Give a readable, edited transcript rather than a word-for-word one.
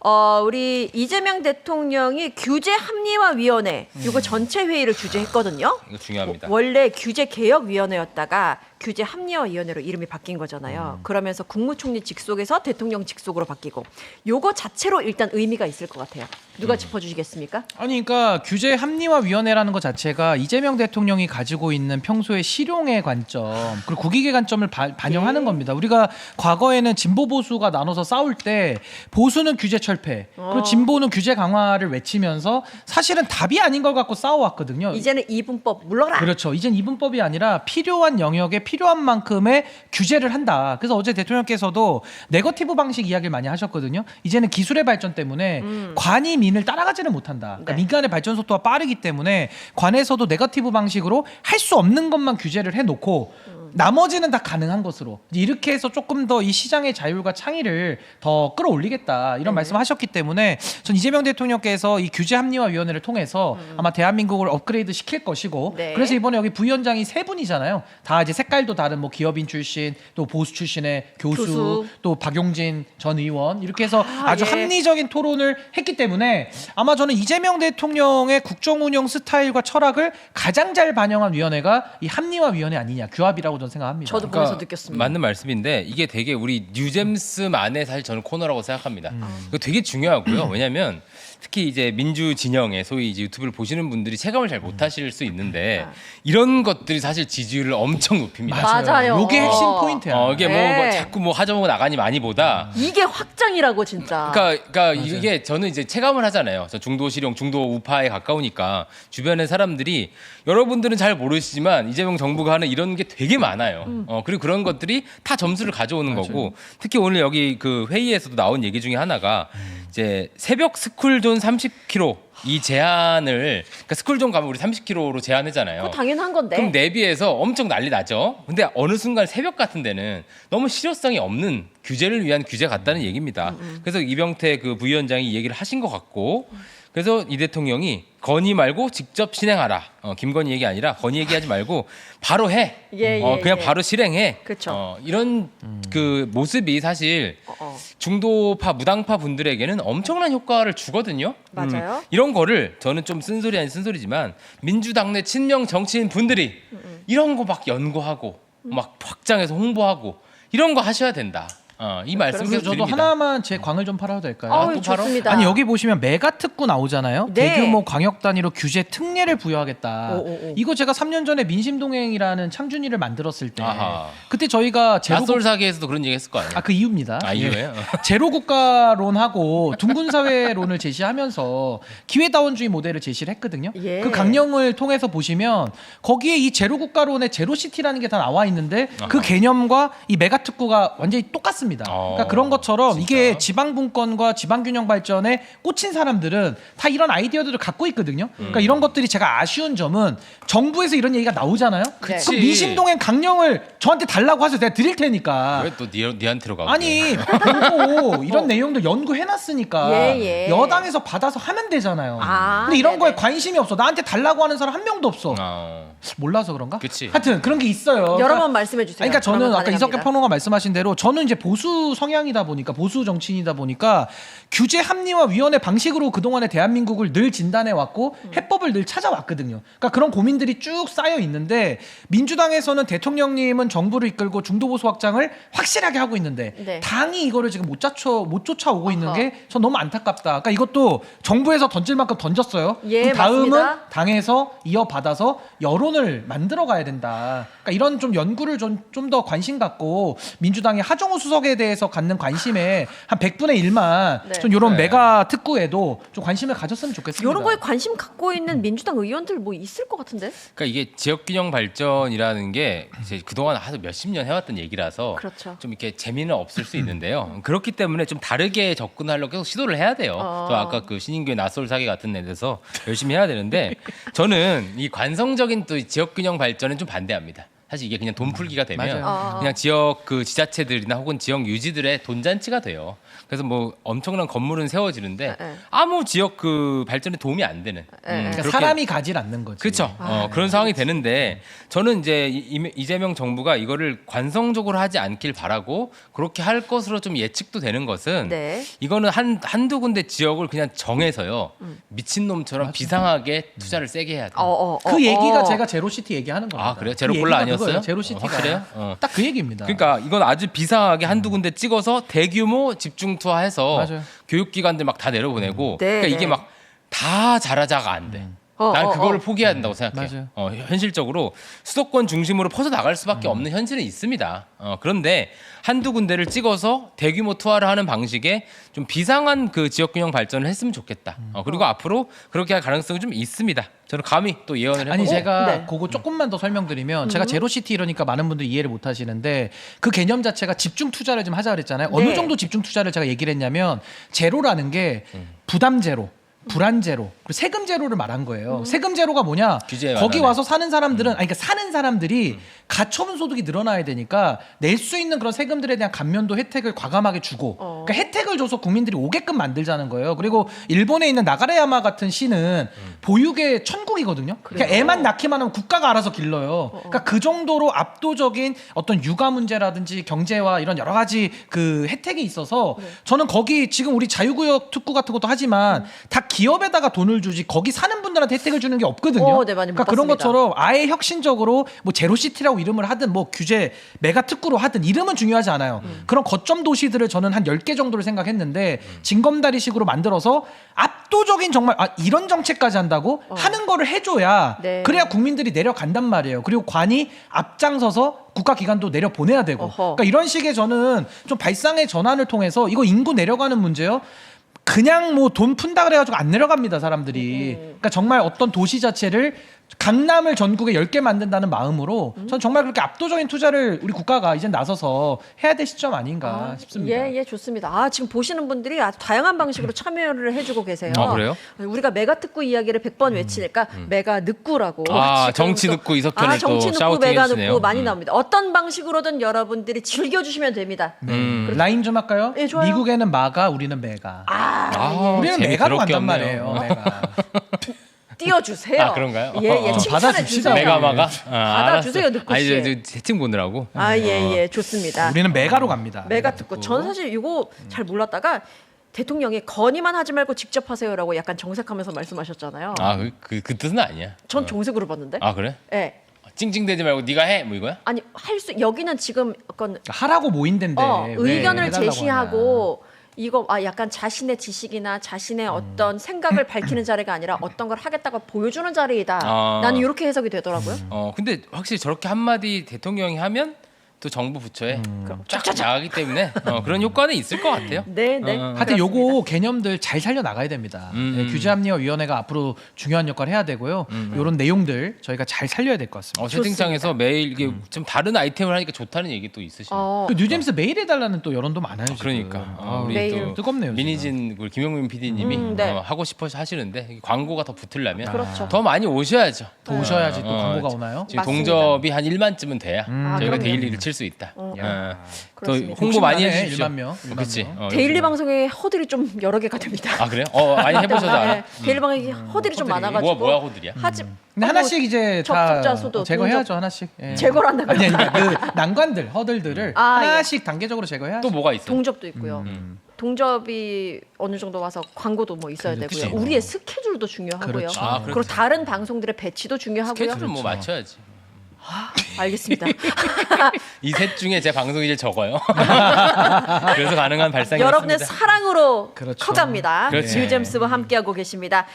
우리 이재명 대통령이 규제합리화위원회 이거 전체 회의를 주재했거든요. 이거 중요합니다. 원래 규제개혁위원회였다가 규제합리화위원회로 이름이 바뀐 거잖아요. 그러면서 국무총리 직속에서 대통령 직속으로 바뀌고 요거 자체로 일단 의미가 있을 것 같아요. 누가 짚어주시겠습니까? 아니 그러니까 규제 합리화위원회라는 것 자체가 이재명 대통령이 가지고 있는 평소의 실용의 관점 그리고 국익의 관점을 반영하는 겁니다. 우리가 과거에는 진보 보수가 나눠서 싸울 때 보수는 규제 철폐 그리고 진보는 규제 강화를 외치면서 사실은 답이 아닌 걸 갖고 싸워왔거든요. 이제는 이분법 물러라. 그렇죠. 이젠 이분법이 아니라 필요한 영역에 필요한 만큼의 규제를 한다. 그래서 어제 대통령께서도 네거티브 방식 이야기를 많이 하셨거든요. 이제는 기술의 발전 때문에 관이 민을 따라가지는 못한다. 그러니까 네. 민간의 발전 속도가 빠르기 때문에 관에서도 네거티브 방식으로 할 수 없는 것만 규제를 해놓고 나머지는 다 가능한 것으로 이렇게 해서 조금 더 이 시장의 자율과 창의를 더 끌어올리겠다 이런 말씀하셨기 때문에 전 이재명 대통령께서 이 규제 합리화위원회를 통해서 아마 대한민국을 업그레이드 시킬 것이고 네. 그래서 이번에 여기 부위원장이 세 분이잖아요. 다 이제 색깔도 다른 뭐 기업인 출신 또 보수 출신의 교수. 또 박용진 전 의원 이렇게 해서 아주 예. 합리적인 토론을 했기 때문에 아마 저는 이재명 대통령의 국정운영 스타일과 철학을 가장 잘 반영한 위원회가 이 합리화위원회 아니냐 규합이라고 저는 생각합니다. 저도 보면서 느꼈습니다. 맞는 말씀인데 이게 되게 우리 뉴잼스만의 사실 저는 코너라고 생각합니다. 이거 되게 중요하고요. 왜냐하면 특히 이제 민주 진영의 소위 이제 유튜브를 보시는 분들이 체감을 잘 못하실 수 있는데 이런 것들이 사실 지지율을 엄청 높입니다. 맞아요. 요게 핵심 포인트야. 이게 네. 뭐 자꾸 뭐 하자고 나가니 많이보다 이게 확장이라고 진짜. 그러니까 이게 저는 이제 체감을 하잖아요. 저 중도 실용, 중도 우파에 가까우니까 주변의 사람들이 여러분들은 잘 모르시지만 이재명 정부가 하는 이런 게 되게 많아요. 그리고 그런 것들이 다 점수를 가져오는 거고 특히 오늘 여기 그 회의에서도 나온 얘기 중에 하나가 이제 새벽 스쿨존 30km 이 제한을 그러니까 스쿨존 가면 우리 30km로 제한하잖아요. 그거 당연한 건데. 그럼 내비에서 엄청 난리 나죠. 근데 어느 순간 새벽 같은 데는 너무 실효성이 없는 규제를 위한 규제 같다는 얘기입니다. 그래서 이병태 그 부위원장이 이 얘기를 하신 것 같고 그래서 이 대통령이 건의 말고 직접 실행하라. 김건희 얘기 아니라 건의 얘기하지 말고 바로 해. 그냥 바로 실행해. 그쵸. 이런 그 모습이 사실 중도파 무당파 분들에게는 엄청난 효과를 주거든요. 맞아요. 이런 거를 저는 좀 쓴소리 아닌 쓴소리지만 민주당 내 친명 정치인 분들이 이런 거 막 연구하고 막 확장해서 홍보하고 이런 거 하셔야 된다. 이 말씀을 그래서 저도 드립니다. 하나만 제 광을 좀 팔아도 될까요? 어우, 또 바로? 좋습니다. 아니 여기 보시면 메가 특구 나오잖아요. 네. 대규모 광역 단위로 규제 특례를 부여하겠다. 오. 이거 제가 3년 전에 민심동행이라는 창준이를 만들었을 때 아하. 그때 저희가 낯설 사계에서도 그런 얘기 했을 거 아니에요. 그 이유입니다. 이유예요? 제로 국가론하고 둥근 사회론을 제시하면서 기회다원주의 모델을 제시를 했거든요. 예. 그 강령을 통해서 보시면 거기에 이 제로 국가론의 제로시티라는 게 다 나와 있는데 그 개념과 이 메가 특구가 완전히 똑같습니다. 그러니까 그런 것처럼 진짜? 이게 지방 분권과 지방 균형 발전에 꽂힌 사람들은 다 이런 아이디어들을 갖고 있거든요. 그러니까 이런 것들이 제가 아쉬운 점은 정부에서 이런 얘기가 나오잖아요. 그치. 그럼 민심동행 강령을 저한테 달라고 하세요. 내가 드릴 테니까. 왜 또 니한테로 가고? 아니 보고 이런 내용들 연구해놨으니까 예. 여당에서 받아서 하면 되잖아요. 아, 근데 이런 네네. 거에 관심이 없어. 나한테 달라고 하는 사람 한 명도 없어. 몰라서 그런가? 그치. 하여튼 그런 게 있어요. 여러 번 말씀해 주세요. 아니, 그러니까 저는 그러면 아까 이석규 가능합니다. 평론가 말씀하신 대로 저는 이제 보수 성향이다 보니까 보수 정치인이다 보니까 규제 합리화 위원회 방식으로 그동안의 대한민국을 늘 진단해 왔고 해법을 늘 찾아왔거든요. 그러니까 그런 고민들이 쭉 쌓여 있는데 민주당에서는 대통령님은 정부를 이끌고 중도 보수 확장을 확실하게 하고 있는데 네. 당이 이거를 지금 못 쫓아오고 있는 게 전 너무 안타깝다. 그러니까 이것도 정부에서 던질 만큼 던졌어요. 예, 그럼 다음은 맞습니다. 당에서 이어받아서 여론을 만들어 가야 된다. 그러니까 이런 좀 연구를 좀 더 관심 갖고 민주당이 하정우 수석에 대해서 갖는 관심에 한 100분의 1만 네. 좀 이런 네. 메가 특구에도 좀 관심을 가졌으면 좋겠습니다. 이런 거에 관심 갖고 있는 민주당 의원들 뭐 있을 것 같은데? 그러니까 이게 지역균형 발전이라는 게 이제 그동안 하도 몇십 년 해왔던 얘기라서 그렇죠. 좀 이렇게 재미는 없을 수 있는데요. 그렇기 때문에 좀 다르게 접근하려고 계속 시도를 해야 돼요. 저 아까 그 신인교회 낯설 사계 같은 데서 열심히 해야 되는데 저는 이 관성적인 또 지역균형 발전은 좀 반대합니다. 사실 이게 그냥 돈 풀기가 되면 맞아요. 그냥 지역 그 지자체들이나 혹은 지역 유지들의 돈잔치가 돼요. 그래서 뭐 엄청난 건물은 세워지는데 네. 아무 지역 그 발전에 도움이 안 되는. 그러니까 그렇게- 사람이 가질 않는 거지. 그렇죠. 아, 그런 상황이 되는데 저는 이제 이재명 정부가 이거를 관성적으로 하지 않길 바라고 그렇게 할 것으로 좀 예측도 되는 것은 네. 이거는 한두 군데 지역을 그냥 정해서요. 미친놈처럼 비상하게 투자를 세게 해야 돼요. 그 얘기가 제가 제로시티 얘기하는 겁니다. 아, 그래요? 그 제로콜라 얘기가 아니었어요? 그거예요. 제로시티가 확실해요? 딱 그 얘기입니다. 그러니까 이건 아주 비상하게 한두 군데 찍어서 대규모 집중 투하해서 맞아요. 교육기관들 막 다 내려보내고 네, 그러니까 이게 네. 막 다 잘하자가 안 돼. 어, 난 어, 그거를 어. 포기해야 된다고 생각해요. 현실적으로 수도권 중심으로 퍼져 나갈 수밖에 없는 현실은 있습니다. 그런데 한두 군데를 찍어서 대규모 투하를 하는 방식의 좀 비상한 그 지역균형 발전을 했으면 좋겠다. 그리고 앞으로 그렇게 할 가능성이 좀 있습니다. 저는 감히 또 예언을 해보고 아니 제가 네. 그거 조금만 더 설명드리면 제가 제로시티 이러니까 많은 분들이 이해를 못 하시는데 그 개념 자체가 집중 투자를 좀 하자 그랬잖아요. 네. 어느 정도 집중 투자를 제가 얘기를 했냐면 제로라는 게 부담 제로, 불안 제로, 그리고 세금 제로를 말한 거예요. 세금 제로가 뭐냐? 규제에 거기 완화네. 와서 사는 사람들은 아니 그러니까 사는 사람들이 가처분 소득이 늘어나야 되니까 낼 수 있는 그런 세금들에 대한 감면도 혜택을 과감하게 주고 그러니까 혜택을 줘서 국민들이 오게끔 만들자는 거예요. 그리고 일본에 있는 나가레야마 같은 시는 보육의 천국이거든요. 그러니까 애만 낳기만 하면 국가가 알아서 길러요. 그러니까 그 정도로 압도적인 어떤 육아 문제라든지 경제와 이런 여러 가지 그 혜택이 있어서 저는 거기 지금 우리 자유구역 특구 같은 것도 하지만 다 기업에다가 돈을 주지 거기 사는 분들한테 혜택을 주는 게 없거든요. 네, 많이 못 그러니까 그런 봤습니다. 것처럼 아예 혁신적으로 뭐 제로시티라고 이름을 하든 뭐 규제 메가 특구로 하든 이름은 중요하지 않아요. 그런 거점 도시들을 저는 한 10개 정도를 생각했는데 징검다리식으로 만들어서 압도적인 정말 이런 정책까지 한다고 하는 거를 해줘야 네. 그래야 국민들이 내려간단 말이에요. 그리고 관이 앞장서서 국가기관도 내려 보내야 되고. 어허. 그러니까 이런 식의 저는 좀 발상의 전환을 통해서 이거 인구 내려가는 문제요. 그냥 뭐 돈 푼다 그래가지고 안 내려갑니다 사람들이. 그러니까 정말 어떤 도시 자체를 강남을 전국에 10개 만든다는 마음으로 전 정말 그렇게 압도적인 투자를 우리 국가가 이제 나서서 해야 될 시점 아닌가 싶습니다. 예, 좋습니다. 지금 보시는 분들이 아주 다양한 방식으로 참여를 해주고 계세요. 아, 그래요? 우리가 메가특구 이야기를 100번 외치니까 메가늑구라고. 아, 지금 정치 또- 늑구 이석현을 또 정치 늑구, 샤우팅 메가늑구 해주시네요. 많이 나옵니다. 어떤 방식으로든 여러분들이 즐겨주시면 됩니다. 라임 좀 할까요? 예, 좋아요. 미국에는 마가, 우리는 메가. 재미 우리는 메가로 더럽게 간단 없네요. 말이에요. 메가. 띄워주세요. 아, 그런가요? 예, 칭찬해 받아줍시다. 주세요. 메가마가 받아주세요, 늑구 씨. 아니 저 채팅 보느라고. 좋습니다. 우리는 메가로 갑니다. 메가특구. 저는 사실 이거 잘 몰랐다가 대통령이 건의만 하지 말고 직접 하세요라고 약간 정색하면서 말씀하셨잖아요. 그 뜻은 아니야. 전 정색으로 봤는데. 아 그래? 예. 찡찡대지 말고 네가 해 뭐 이거야? 아니 여기는 지금 약간 하라고 모인 데인데 왜 의견을 해달라고 제시하고 이거 약간 자신의 지식이나 자신의 어떤 생각을 밝히는 자리가 아니라 어떤 걸 하겠다고 보여주는 자리이다. 나는 이렇게 해석이 되더라고요. 근데 확실히 저렇게 한마디 대통령이 하면 또 정부 부처에 쫙 나가기 때문에 그런 효과는 있을 것 같아요. 네. 하여튼 요거 개념들 잘 살려 나가야 됩니다. 네, 규제합리화위원회가 앞으로 중요한 역할을 해야 되고요. 요런 내용들 저희가 잘 살려야 될 것 같습니다. 채팅창에서 매일 이게 좀 다른 아이템을 하니까 좋다는 얘기 또 있으시네요. 그 뉴제임스 메일 해달라는 또 여론도 많아요. 지금. 그러니까 우리 매일. 또 뜨겁네요. 지금. 민희진 우리 김영민 PD님이 네. 하고 싶어서 하시는데 광고가 더 붙으려면 그렇죠. 더 많이 오셔야죠. 더 오셔야지 또 광고가 오나요? 지금 맞습니다. 동접이 한 1만쯤은 돼야 저희가 그럼요. 데일리를 칠 수 있다. 또 그렇습니다. 홍보 많이 욕심나네, 해주십시오. 1만 명. 그렇지. 데일리 방송의 허들이 좀 여러 개가 됩니다. 아 그래요? 많이 해보셔서 알아. 네, 데일리 방송의 허들이 좀 많아가지고. 뭐야 호들이야? 근데 하나씩 이제 다 접속자 수도 제거해야죠. 하나씩. 예. 제거를 한다고. 아니 그 난관들 허들들을 아, 하나씩 단계적으로 제거해야죠. 또 뭐가 있어? 동접도 있고요. 동접이 어느 정도 와서 광고도 뭐 있어야 그렇지. 되고요. 우리의 스케줄도 중요하고요. 그렇죠. 그리고 다른 방송들의 배치도 중요하고요. 스케줄은 뭐 맞춰야지. 알겠습니다. 이 셋 중에 제 방송이 제일 적어요. 그래서 가능한 발상이었습니다. 여러분의 사랑으로 그렇죠. 커갑니다. 그렇지. 뉴잼스와 함께하고 계십니다.